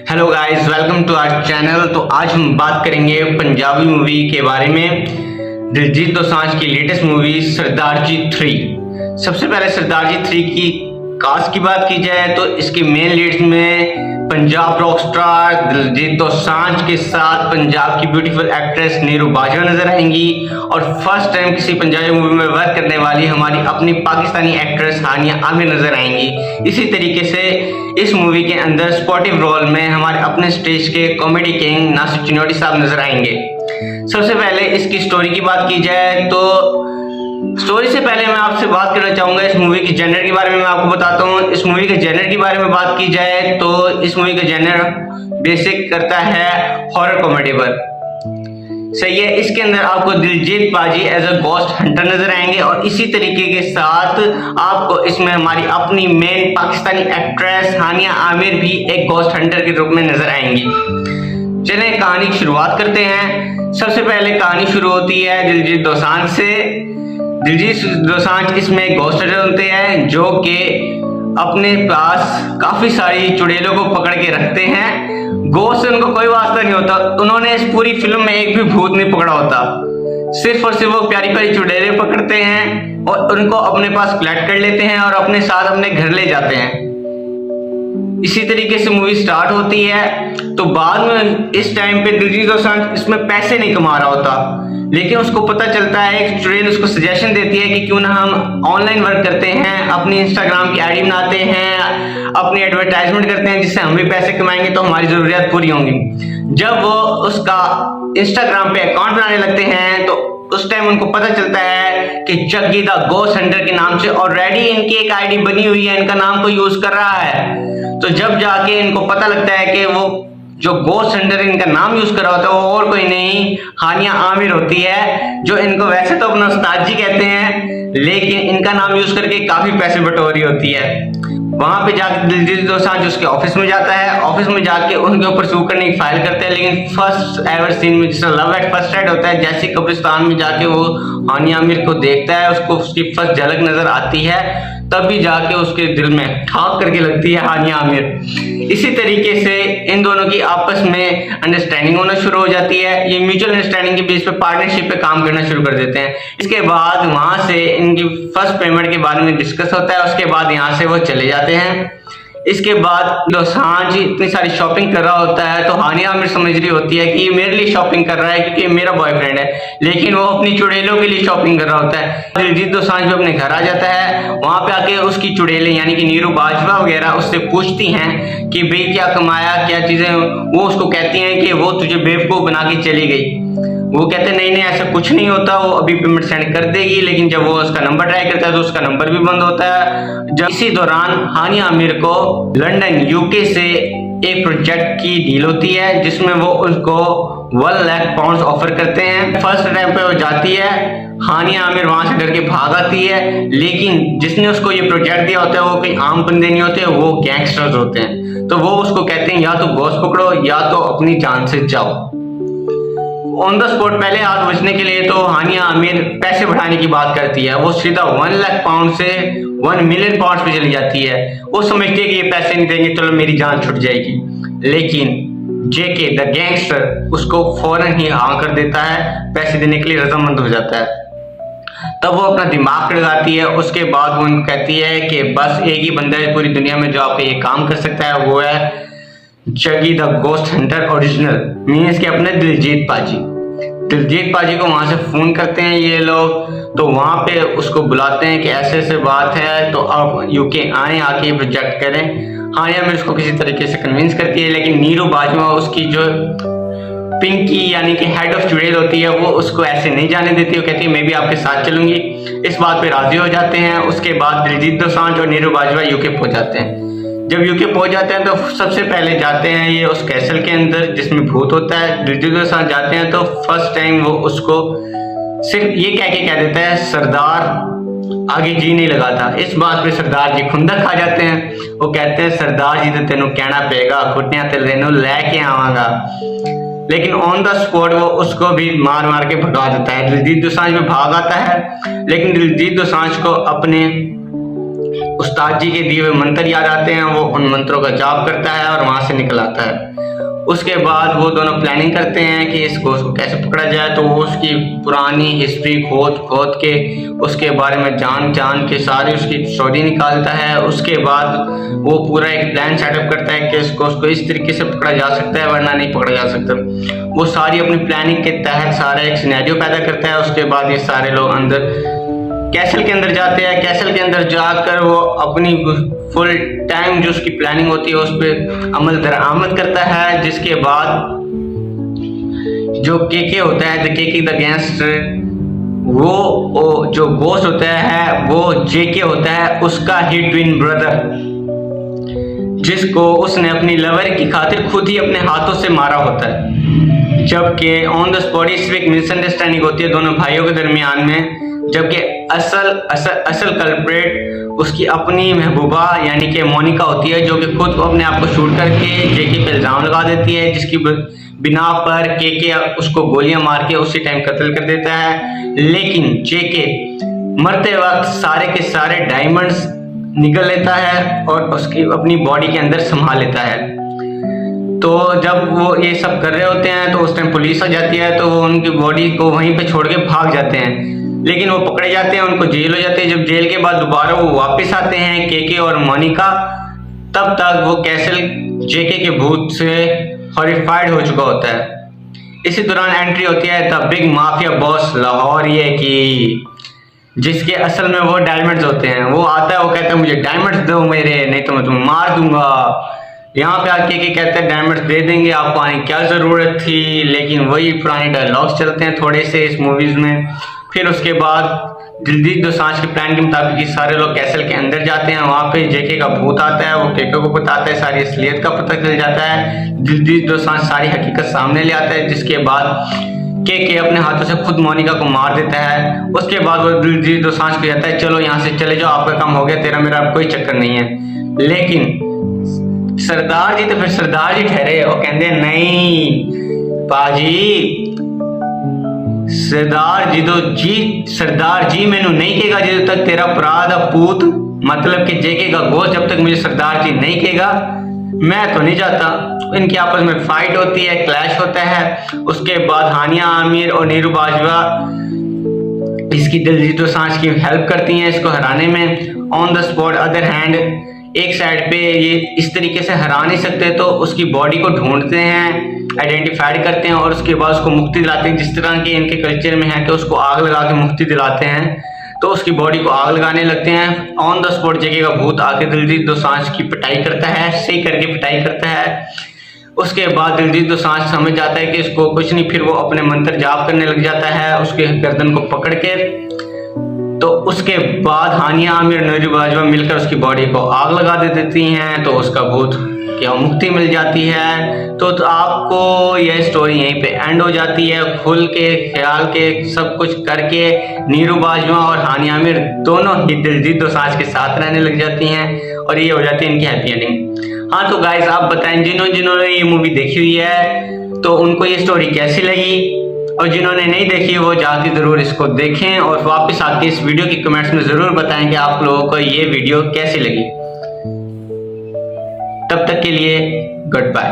Hello guys, welcome to our channel. तो आज हम बात करेंगे पंजाबी मूवी के बारे में। दिलजीत दोसांझ की लेटेस्ट मूवी सरदार जी 3। सबसे पहले सरदार जी 3 की कास्ट की बात की जाए तो इसकी मेन लीड्स में पंजाब रॉक स्टार दिलजीत दोसांझ के साथ पंजाब की ब्यूटीफुल एक्ट्रेस नीरू बाजवा नजर आएंगी और फर्स्ट टाइम किसी पंजाबी मूवी में वर्क करने वाली हमारी अपनी पाकिस्तानी एक्ट्रेस हानिया आमिर नजर आएंगी। इसी तरीके से इस मूवी के अंदर स्पॉटिव रोल में हमारे अपने स्टेज के कॉमेडी किंग नासिर चिनोटी साहब नजर आएंगे। सबसे पहले इसकी स्टोरी की बात की जाए तो स्टोरी से पहले मैं आपसे बात करना चाहूंगा इस मूवी के जेनर के बारे में। मैं आपको बताता हूँ इस मूवी के जेनर के बारे में बात की जाए तो इस मूवी का जेनर बेसिक करता है हॉरर कॉमेडी पर। सही है, इसके अंदर आपको दिलजीत पाजी एज अ गोस्ट हंटर नजर आएंगे और इसी तरीके के साथ आपको इसमें हमारी अपनी मेन पाकिस्तानी एक्ट्रेस हानिया आमिर भी एक गोस्ट हंटर के रूप में नजर आएंगी। चलिए कहानी की शुरुआत करते हैं। सबसे पहले कहानी शुरू होती है दिलजीत दोसांझ से। दिलजीत दोसांझ इसमें एक गोस्ट हंटर होते हैं जो कि अपने पास काफी सारी चुड़ैलों को पकड़ के रखते हैं। गोस्ट से उनको कोई वास्ता नहीं होता, उन्होंने इस पूरी फिल्म में एक भी भूत नहीं पकड़ा होता, सिर्फ और सिर्फ वो प्यारी प्यारी चुड़ैलें पकड़ते हैं और उनको अपने पास कलेक्ट कर लेते हैं और अपने साथ अपने घर ले जाते हैं। इसी तरीके से मूवी स्टार्ट होती है। तो बाद में इस टाइम पे दिलजीत दोसांझ इसमें पैसे नहीं कमा रहा होता, लेकिन उसको पता चलता है, एक चुड़ैल उसको सजेशन देती है कि क्यों ना हम ऑनलाइन वर्क करते हैं, अपनी इंस्टाग्राम की आईडी बनाते हैं, अपनी एडवर्टाइजमेंट करते हैं जिससे हम भी पैसे कमाएंगे तो हमारी जरूरियात पूरी होंगी। जब वो उसका इंस्टाग्राम पे अकाउंट बनाने लगते हैं तो उस टाइम उनको पता चलता है कि जग्गी द गोस्ट हंटर के नाम से ऑलरेडी इनकी एक आईडी बनी हुई है, इनका नाम को यूज कर रहा है। तो जब जाके इनको पता लगता है कि वो जो गोस्ट हंटर इनका नाम यूज कर रहा होता है वो और कोई नहीं हानिया आमिर होती है, जो इनको वैसे तो अपना उस्ताद जी कहते हैं लेकिन इनका नाम यूज करके काफी पैसे बटोर रही होती है। वहां पे जाके दिलजीत दोसांझ उसके ऑफिस में जाता है। ऑफिस में जाके उनके ऊपर सू करने की फाइल करते हैं, लेकिन फर्स्ट एवर सीन में जिसका लव एट फर्स्ट साइड होता है, जैसे कब्रिस्तान में जाके वो हानिया आमिर को देखता है, उसको उसकी फर्स्ट झलक नजर आती है, तब भी जाके उसके दिल में ठाक करके लगती है हानिया आमिर। इसी तरीके से इन दोनों की आपस में अंडरस्टैंडिंग होना शुरू हो जाती है। ये म्यूचुअल अंडरस्टैंडिंग के बेस पे पार्टनरशिप पे काम करना शुरू कर देते हैं। इसके बाद वहां से इनकी फर्स्ट पेमेंट के बारे में डिस्कस होता है। उसके बाद यहाँ से वो चले जाते हैं। इसके बाद दोसांझ इतनी सारी शॉपिंग कर रहा होता है तो हानिया आमिर समझ रही होती है कि ये मेरे लिए शॉपिंग कर रहा है क्योंकि मेरा बॉयफ्रेंड है, लेकिन वो अपनी चुड़ैलों के लिए शॉपिंग कर रहा होता है। दिलजीत दोसांझ भी अपने घर आ जाता है। वहां पे आके उसकी चुड़ैलें यानी कि नीरू बाजवा वगैरह उससे पूछती हैं कि भाई क्या कमाया, क्या चीजें। वो उसको कहती हैं कि वो तुझे बेवकूफ बना के चली गई। वो कहते नहीं नहीं ऐसा कुछ नहीं होता, वो अभी पेमेंट सेंड कर देगी। लेकिन जब वो उसका नंबर ट्राई करता है तो उसका नंबर भी बंद होता है। जब इसी दौरान हानिया आमिर को लंदन यूके से एक प्रोजेक्ट की डील होती है जिसमें वो उसको 1 लाख पाउंड ऑफर करते हैं। फर्स्ट टाइम पे वो जाती है, हानिया आमिर वहां से डर के भाग आती है, लेकिन जिसने उसको ये प्रोजेक्ट दिया होता है वो कोई आम बंदे नहीं होते, वो गैंगस्टर्स होते हैं। तो वो उसको कहते हैं या तो गोश्त पकड़ो या तो अपनी जान से जाओ। ऑन द स्पॉट पहले हाथ बचने के लिए तो हानिया आमिर पैसे बढ़ाने की बात करती है। वो सीधा 1 लाख पाउंड से 1 मिलियन पाउंड पे चली जाती है। वो समझती है कि ये पैसे नहीं देंगे, चलो मेरी जान छुट जाएगी। लेकिन जेके द गैंगस्टर उसको फौरन ही हाँ कर देता है, पैसे देने के लिए रजामंद हो जाता है। तब वो अपना दिमाग लगाती है। उसके बाद वो कहती है कि बस एक ही बंदा है पूरी दुनिया में जो आपको ये काम कर सकता है, वो है Jaggi the ghost Hunter original, means के अपने दिलजीत पाजी। दिलजीत पाजी को वहां से फोन करते हैं ये लोग, तो वहां पे उसको बुलाते हैं कि ऐसे ऐसे बात है तो आप यूके आए, आके प्रोजेक्ट करें। हानिया आमिर उसको किसी तरीके से कन्विंस करती है, लेकिन नीरू बाजवा उसकी जो पिंकी यानी कि हेड ऑफ चुड़ैल होती है वो उसको ऐसे नहीं जाने देती। वो कहती है मैं भी आपके साथ चलूंगी। इस बात पे राजी हो जाते हैं। उसके बाद दिलजीत दोसांझ और नीरू बाजवा यूके पहुंच जाते हैं। जब यूके पहुंच जाते हैं तो सबसे पहले जाते हैं ये उस कैसल के अंदर जिसमें भूत होता है। दिलजीत के साथ जाते हैं तो फर्स्ट टाइम वो उसको सिर्फ ये कह देता है सरदार आगे जी नहीं लगाता। इस बात पे सरदार जी खुंदक खा जाते हैं। वो कहते हैं सरदार जी तो तेनों कहना पेगा, खुटियां ते तेनों लेके आवांगा। लेकिन ऑन द स्पॉट वो उसको भी मार मार के भगा देता है। दिलजीत दोसांझ में भाग आता है, लेकिन दिलजीत दोसांझ को अपने उस्ताद जी के दिए हुए मंत्र याद आते हैं। वो उन मंत्रों का जाप करता है और वहां से निकल आता है। उसके बाद वो दोनों प्लानिंग करते हैं कि इस घोस्ट को कैसे पकड़ा जाए। तो वो उसकी पुरानी हिस्ट्री खोद के उसके बारे में जान के सारी उसकी स्टोरी निकालता है। उसके बाद वो पूरा एक प्लान सेटअप करता है कि इस घोस्ट को इस तरीके से पकड़ा जा सकता है वरना नहीं पकड़ा जा सकता। वो सारी अपनी प्लानिंग के तहत सारा एक सिनेरियो पैदा करता है। उसके बाद ये सारे लोग अंदर कैसल के अंदर जाते हैं। कैसल के अंदर जाकर वो अपनी फुल टाइम जो उसकी प्लानिंग होती है उस पर अमल दरामद करता है। जिसके बाद जो केके होता है, केके द गैंगस्टर, वो जो घोस्ट होता है वो जेके होता है, उसका ही ट्विन ब्रदर, जिसको उसने अपनी लवर की खातिर खुद ही अपने हाथों से मारा होता है। जबकि ऑन द स्पॉट इस एक मिसअंडरस्टैंडिंग होती है दोनों भाइयों के दरमियान में, जबकि असल कल्प्रेट उसकी अपनी महबूबा यानी कि मोनिका होती है, जो कि खुद अपने आप को शूट करके जेके पे इल्जाम लगा देती है, जिसकी बिना पर केके उसको गोलियां मार के उसी टाइम कत्ल कर देता है। लेकिन जेके मरते वक्त सारे के सारे डायमंड्स निकल लेता है और उसकी अपनी बॉडी के अंदर संभाल लेता है। तो जब वो ये सब कर रहे होते हैं तो उस टाइम पुलिस आ जाती है, तो वो उनकी बॉडी को वहीं पे छोड़ के भाग जाते हैं। लेकिन वो पकड़े जाते हैं, उनको जेल हो जाती है। जब जेल के बाद दोबारा वो वापस आते हैं केके और मोनिका, तब तक वो कैसल जेके के भूत से हॉरिफाइड हो चुका होता है। इसी दौरान एंट्री होती है the big mafia boss Lahoria की, जिसके असल में वो डायमंड्स होते हैं। वो आता है, वो कहता है मुझे डायमंड्स दो मेरे, नहीं तो मैं तुम्हें मार दूंगा। यहाँ पे आके के कहते हैं डायमंड्स दे देंगे, आपको आने की क्या जरूरत थी। लेकिन वही पुराने डायलॉग्स चलते हैं थोड़े से इस मूवीज में। फिर उसके बाद दिलजीत दोसांझ के प्लान के मुताबिक सारे लोग कैसल के अंदर जाते हैं। वहां पे जेके का भूत आता है, वो केके को बताता है, सारी असलियत का पता चल जाता है। दिलजीत दोसांझ सारी हकीकत सामने ले आता है, जिसके बाद केके अपने हाथों से खुद मोनिका को मार देता है। उसके बाद वो दिलजीत दोसांझ को कहता है चलो यहाँ से चले जाओ, आपका काम हो गया, तेरा मेरा कोई चक्कर नहीं है। लेकिन सरदार जी तो फिर सरदार जी ठहरे, वो कहते नहीं पाजी, सरदार जी मैनू नहीं कहेगा जब तक तेरा भरा दा पूत, मतलब कि जेके का गोश्त जब तक मुझे सरदार जी नहीं कहेगा मैं तो नहीं जाता। इनकी आपस में फाइट होती है, क्लैश होता है। उसके बाद हानिया आमिर और नीरू बाजवा इसकी दिलजीत दोसांझ की हेल्प करती हैं इसको हराने में। On the spot other hand एक साइड पे ये इस तरीके से हरा नहीं सकते, तो उसकी बॉडी को ढूंढते हैं, आइडेंटिफाइड करते हैं और उसके बाद उसको मुक्ति दिलाते हैं। जिस तरह के इनके कल्चर में है कि उसको आग लगा के मुक्ति दिलाते हैं, तो उसकी बॉडी को आग लगाने लगते हैं। ऑन द स्पॉट जेके का भूत आके दिलजीत दोसांझ की पिटाई करता है, सही करके पिटाई करता है। उसके बाद दिलजीत दोसांझ समझ जाता है कि इसको कुछ नहीं, फिर वो अपने मंत्र जाप करने लग जाता है उसके गर्दन को पकड़ के। तो उसके बाद हानिया आमिर और नीरू बाजवा मिलकर उसकी बॉडी को आग लगा देती हैं, तो उसका भूत क्या मुक्ति मिल जाती है। तो आपको यह स्टोरी यहीं पे एंड हो जाती है। खुल के ख्याल के सब कुछ करके नीरू बाजवा और हानिया आमिर दोनों ही दिलजीत दोसांझ के साथ रहने लग जाती हैं और ये हो जाती है इनकी हैप्पी एंडिंग। हाँ तो गाइस आप बताएं जिन्होंने ये मूवी देखी हुई है तो उनको ये स्टोरी कैसी लगी, और जिन्होंने नहीं देखी वो जाके जरूर इसको देखें और वापस आके इस वीडियो की कमेंट्स में जरूर बताएं कि आप लोगों को ये वीडियो कैसी लगी। तब तक के लिए गुड बाय।